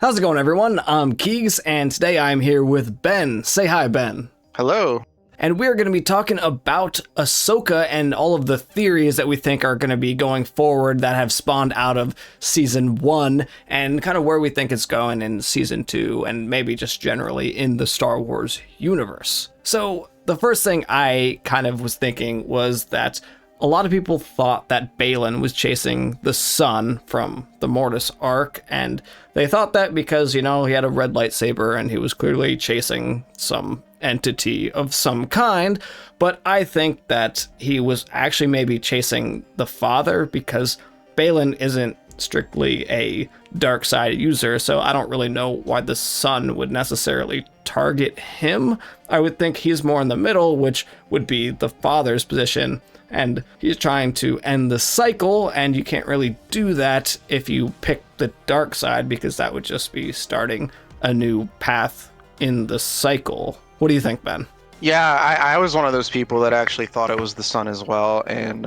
How's it going, everyone? I'm Keegs, and today I'm here with Ben. Say hi, Ben. Hello. And we're going to be talking about Ahsoka and all of the theories that we think are going to be going forward that have spawned out of Season 1, and kind of where we think it's going in Season 2, and maybe just generally in the Star Wars universe. So, the first thing I kind of was thinking was that a lot of people thought that Baylan was chasing the sun from the Mortis arc, and they thought that because, he had a red lightsaber and he was clearly chasing some entity of some kind, but I think that he was actually maybe chasing the father because Baylan isn't strictly a dark side user, so I don't really know why the sun would necessarily target him. I would think he's more in the middle, which would be the father's position, and he's trying to end the cycle, and you can't really do that if you pick the dark side, because that would just be starting a new path in the cycle. What do you think, Ben? Yeah, I was one of those people that actually thought it was the sun as well, and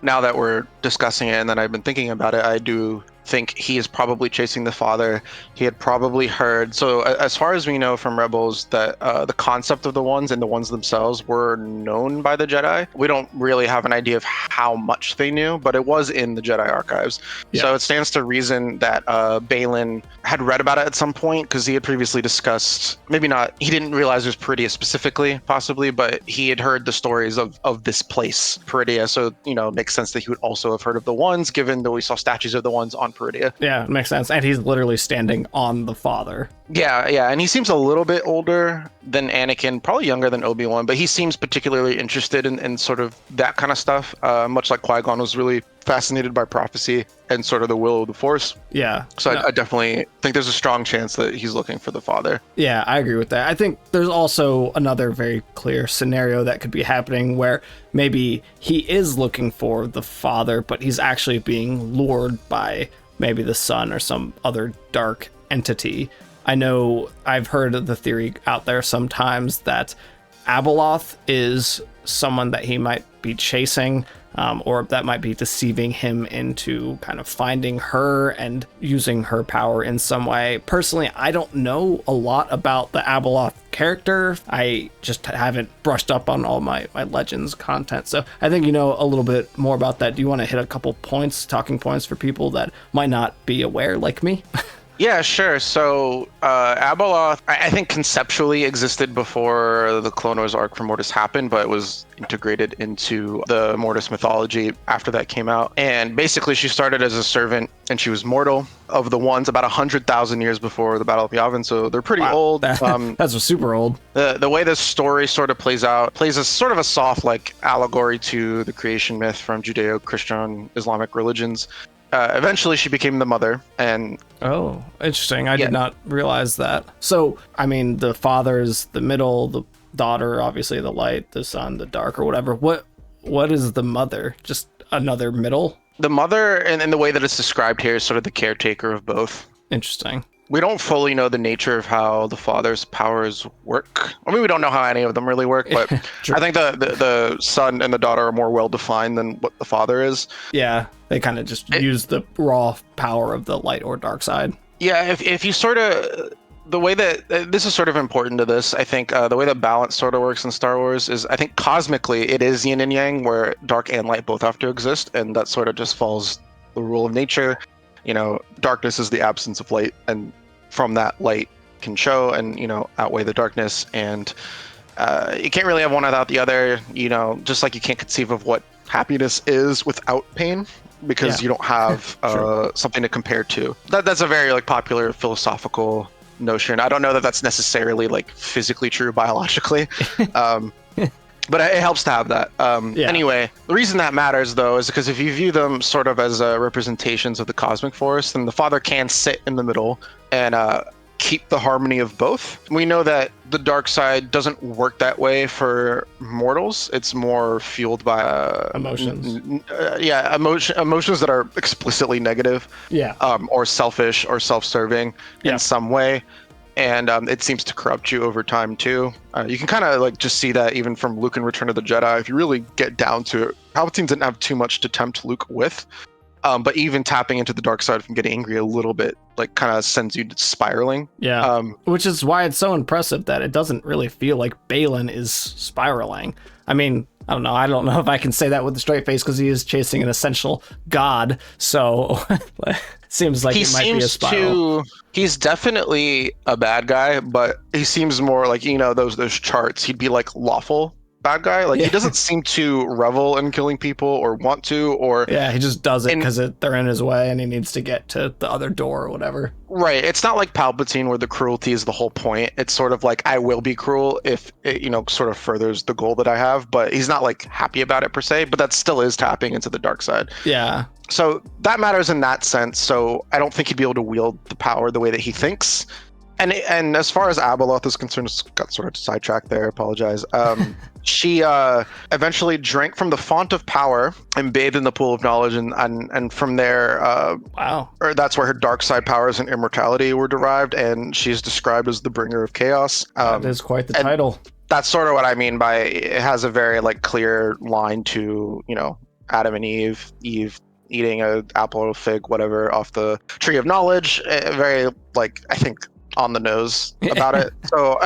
now that we're discussing it and that I've been thinking about it, I do think he is probably chasing the father. He had probably heard, so as far as we know from Rebels, that the concept of the ones and the ones themselves were known by the Jedi. We don't really have an idea of how much they knew, but it was in the Jedi archives. Yeah. So it stands to reason that Baylan had read about it at some point, because he had previously discussed, maybe not, he didn't realize it was Peridea specifically, possibly, but he had heard the stories of this place, Peridea, so, it makes sense that he would also have heard of the ones, given that we saw statues of the ones on Peridea. Yeah, it makes sense. And he's literally standing on the father. Yeah, and he seems a little bit older than Anakin, probably younger than Obi-Wan, but he seems particularly interested in sort of that kind of stuff, much like Qui-Gon was really fascinated by prophecy and sort of the will of the Force. Yeah. So I definitely think there's a strong chance that he's looking for the father. Yeah, I agree with that. I think there's also another very clear scenario that could be happening where maybe he is looking for the father, but he's actually being lured by maybe the sun or some other dark entity. I know I've heard of the theory out there sometimes that Abeloth is someone that he might be chasing, or that might be deceiving him into kind of finding her and using her power in some way. Personally, I don't know a lot about the Abeloth character. I just haven't brushed up on all my Legends content. So I think you know a little bit more about that. Do you want to hit a couple talking points for people that might not be aware like me? Yeah, sure. So Abeloth, I think conceptually existed before the Clone Wars arc for Mortis happened, but it was integrated into the Mortis mythology after that came out. And basically she started as a servant, and she was mortal of the ones about 100,000 years before the Battle of Yavin, so they're pretty old. That's super old. The way this story sort of plays out, plays a sort of a soft allegory to the creation myth from Judeo-Christian Islamic religions. Eventually she became the mother, and oh, interesting. I did not realize that. So I mean, the father's the middle, the daughter obviously the light, the son the dark, or whatever. What is the mother? Just another middle? The mother, and the way that it's described here, is sort of the caretaker of both. Interesting. We don't fully know the nature of how the father's powers work. I mean, we don't know how any of them really work, but I think the son and the daughter are more well-defined than what the father is. Yeah, they kind of just use the raw power of the light or dark side. Yeah, if you sort of... The way that... this is sort of important to this, I think. The way that balance sort of works in Star Wars is, I think cosmically, it is yin and yang, where dark and light both have to exist, and that sort of just follows the rule of nature. Darkness is the absence of light, and from that, light can show and, outweigh the darkness. And you can't really have one without the other, just like you can't conceive of what happiness is without pain, because you don't have something to compare to. That's a very popular philosophical notion. I don't know that that's necessarily physically true biologically. But it helps to have that. Anyway, the reason that matters, though, is because if you view them sort of as representations of the cosmic force, then the father can sit in the middle and keep the harmony of both. We know that the dark side doesn't work that way for mortals. It's more fueled by emotions. Emotions that are explicitly negative. Yeah. Or selfish or self-serving in some way. And it seems to corrupt you over time too. You can kind of just see that even from Luke in Return of the Jedi. If you really get down to it, Palpatine didn't have too much to tempt Luke with. But even tapping into the dark side from getting angry a little bit, like, kind of sends you spiraling. Yeah, which is why it's so impressive that it doesn't really feel like Baylan is spiraling. I mean, I don't know if I can say that with a straight face because he is chasing an essential god, so it seems like it might be a spiral. He's definitely a bad guy, but he seems more like, those charts, he'd be like lawful bad guy. Like, he doesn't seem to revel in killing people or want to, or he just does it because they're in his way and he needs to get to the other door or whatever. Right. It's not like Palpatine where the cruelty is the whole point. It's sort of like, I will be cruel if it, sort of furthers the goal that I have, but he's not like happy about it per se, but that still is tapping into the dark side. Yeah. So that matters in that sense. So I don't think he'd be able to wield the power the way that he thinks. And as far as Abeloth is concerned, got sort of sidetracked there. Apologize. She eventually drank from the font of power and bathed in the pool of knowledge, and from there, wow. Or that's where her dark side powers and immortality were derived, and she's described as the bringer of chaos. That is quite the title. That's sort of what I mean by it has a very like clear line to Adam and Eve eating an apple or fig, whatever, off the tree of knowledge. Very like I think on the nose about it. So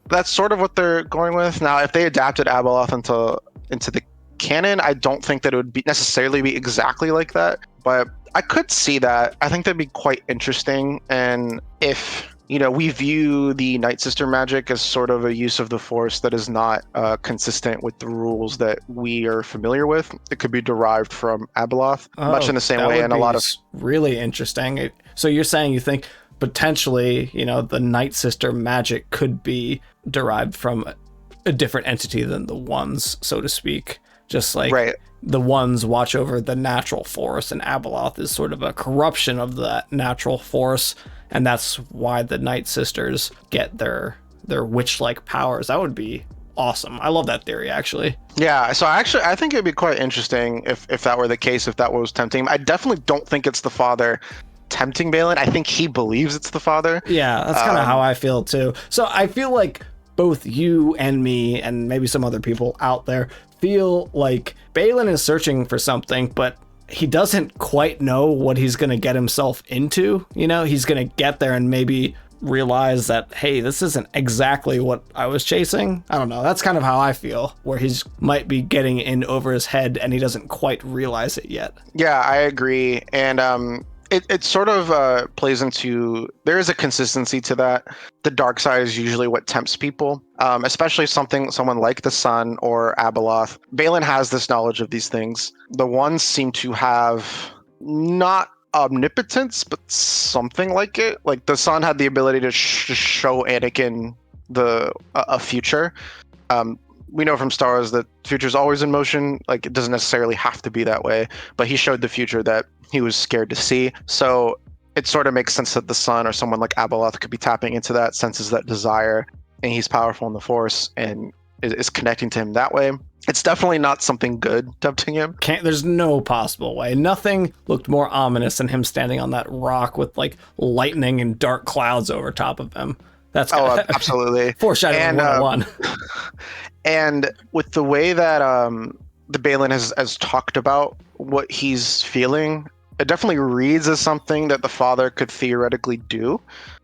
that's sort of what they're going with. Now, if they adapted Abeloth into the canon, I don't think that it would necessarily be exactly like that, but I could see that. I think that'd be quite interesting. And if we view the Night Sister magic as sort of a use of the Force that is not consistent with the rules that we are familiar with, it could be derived from Abeloth, much in the same way. And a lot of really interesting. So you're saying you think potentially, the Night Sister magic could be derived from a different entity than the Ones, so to speak. Just like the Ones watch over the natural force, and Abeloth is sort of a corruption of that natural force, and that's why the Night Sisters get their witch-like powers. That would be awesome. I love that theory, actually. Yeah, so I think it'd be quite interesting if that were the case, if that was tempting. I definitely don't think it's the father tempting Baylan. I think he believes it's the father. Yeah, that's kind of how I feel too. So I feel like both you and me and maybe some other people out there feel like Baylan is searching for something, but he doesn't quite know what he's going to get himself into. He's going to get there and maybe realize that, hey, this isn't exactly what I was chasing. I don't know. That's kind of how I feel, where he's might be getting in over his head and he doesn't quite realize it yet. Yeah, I agree. And it sort of plays into, there is a consistency to that. The dark side is usually what tempts people, especially someone like the Sun or Abeloth. Baylan has this knowledge of these things. The Ones seem to have not omnipotence, but something like it. Like the Sun had the ability to show Anakin a future. We know from Star Wars that future is always in motion. Like, it doesn't necessarily have to be that way, but he showed the future that he was scared to see. So it sort of makes sense that the Sun or someone like Abeloth could be tapping into that, senses that desire, and he's powerful in the Force and is connecting to him that way. It's definitely not something good tempting him. There's no possible way. Nothing looked more ominous than him standing on that rock with like lightning and dark clouds over top of him. That's absolutely foreshadowing 101. And with the way that the Baylan has talked about what he's feeling, it definitely reads as something that the father could theoretically do,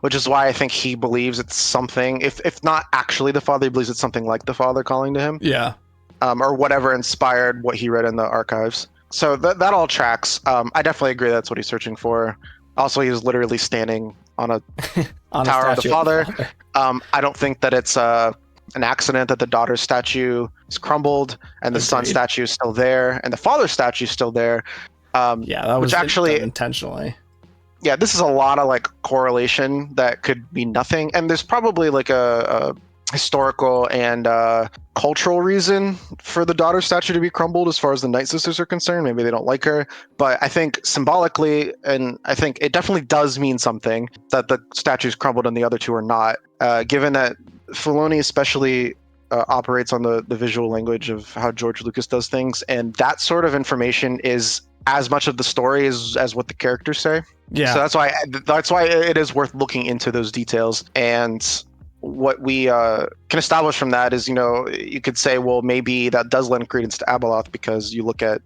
which is why I think he believes it's something, if not actually the father, he believes it's something like the father calling to him. Yeah. Or whatever inspired what he read in the archives. So that all tracks. I definitely agree that's what he's searching for. Also, he was literally standing on a tower of the father. I don't think that it's an accident that the daughter's statue is crumbled and the son statue is still there and the father's statue is still there. That was actually intentionally. Yeah, this is a lot of like correlation that could be nothing, and there's probably like a historical and cultural reason for the daughter statue to be crumbled as far as the Night Sisters are concerned. Maybe they don't like her, but I think symbolically, and I think it definitely does mean something that the statue's crumbled and the other two are not, given that Filoni especially operates on the visual language of how George Lucas does things, and that sort of information is as much of the story as what the characters say. Yeah. So that's why it is worth looking into those details. And what we can establish from that is, you could say, well, maybe that does lend credence to Abeloth, because you look at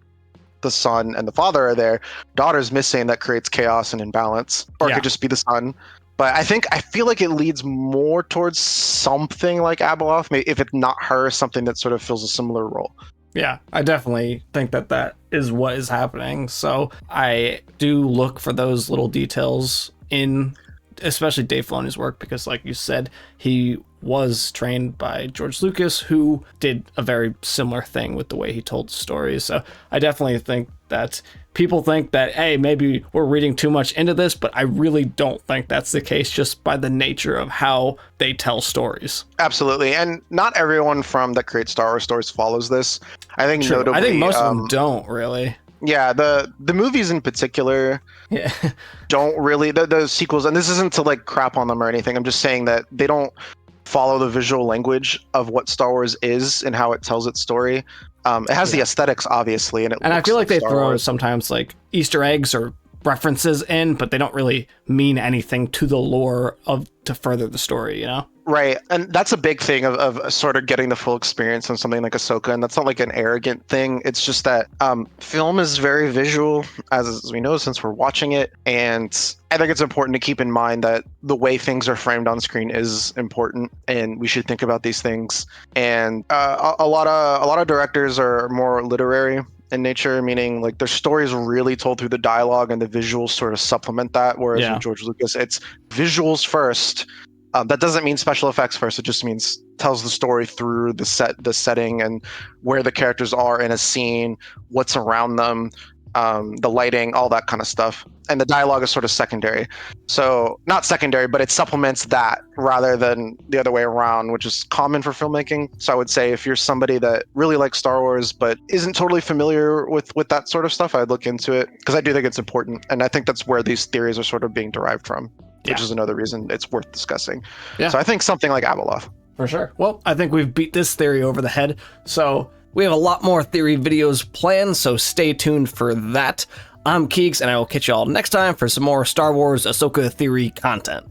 the son and the father are there. Daughter's missing, that creates chaos and imbalance. Or it could just be the son. But I feel like it leads more towards something like Abeloth. Maybe if it's not her, something that sort of fills a similar role. Yeah, I definitely think that is what is happening. So I do look for those little details in especially Dave Filoni's work, because like you said, he was trained by George Lucas, who did a very similar thing with the way he told stories. So I definitely think that people think that, hey, maybe we're reading too much into this, but I really don't think that's the case, just by the nature of how they tell stories. Absolutely. And not everyone that creates Star Wars stories follows this. I think True. notably, I think most of them don't really. Yeah, the movies in particular don't really, the sequels, and this isn't to like crap on them or anything, I'm just saying that they don't follow the visual language of what Star Wars is and how it tells its story. It has the aesthetics, obviously, and I feel like they throw sometimes like Easter eggs or references in, but they don't really mean anything to the lore to further the story, you know? Right, and that's a big thing of sort of getting the full experience on something like Ahsoka, and that's not like an arrogant thing. It's just that film is very visual, as we know since we're watching it, and I think it's important to keep in mind that the way things are framed on screen is important, and we should think about these things. And a lot of directors are more literary in nature, meaning like their stories really told through the dialogue, and the visuals sort of supplement that. Whereas with George Lucas, it's visuals first. That doesn't mean special effects first. It just means tells the story through the setting, and where the characters are in a scene, what's around them, the lighting, all that kind of stuff. And the dialogue is sort of secondary. So not secondary, but it supplements that rather than the other way around, which is common for filmmaking. So I would say if you're somebody that really likes Star Wars but isn't totally familiar with that sort of stuff, I'd look into it, because I do think it's important. And I think that's where these theories are sort of being derived from. Which is another reason it's worth discussing. Yeah. So I think something like Abeloth. For sure. Well, I think we've beat this theory over the head. So we have a lot more theory videos planned, so stay tuned for that. I'm Keeks, and I will catch you all next time for some more Star Wars Ahsoka theory content.